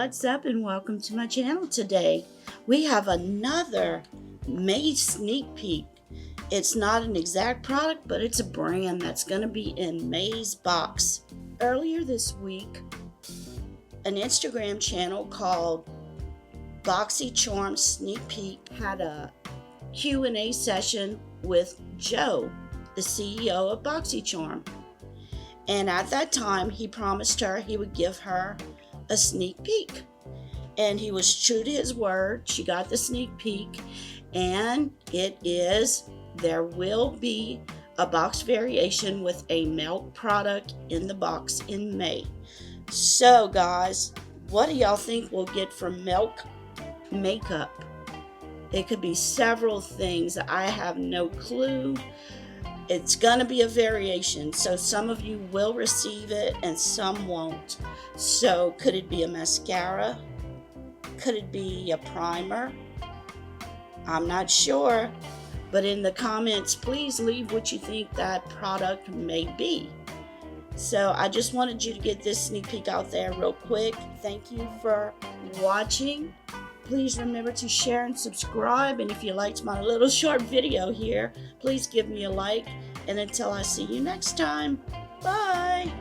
what's up and welcome to my channel today. We have another May sneak peek. It's not an exact product, but it's a brand that's going to be in May's box. Earlier this week, an Instagram channel called Boxycharm Sneak Peek had a Q&A session with Joe, the CEO of Boxycharm. And at that time, he promised her he would give her a sneak peek. And he was true to his word. She got the sneak peek. And there will be a box variation with a milk product in the box in May. So guys, what do y'all think we'll get from Milk makeup? It could be several things. I have no clue. It's going to be a variation, so some of you will receive it and some won't. So could it be a mascara? Could it be a primer? I'm not sure, but in the comments, please leave what you think that product may be. So I just wanted you to get this sneak peek out there real quick. Thank you for watching. Please remember to share and subscribe. And if you liked my little short video here, please give me a like. And until I see you next time, bye.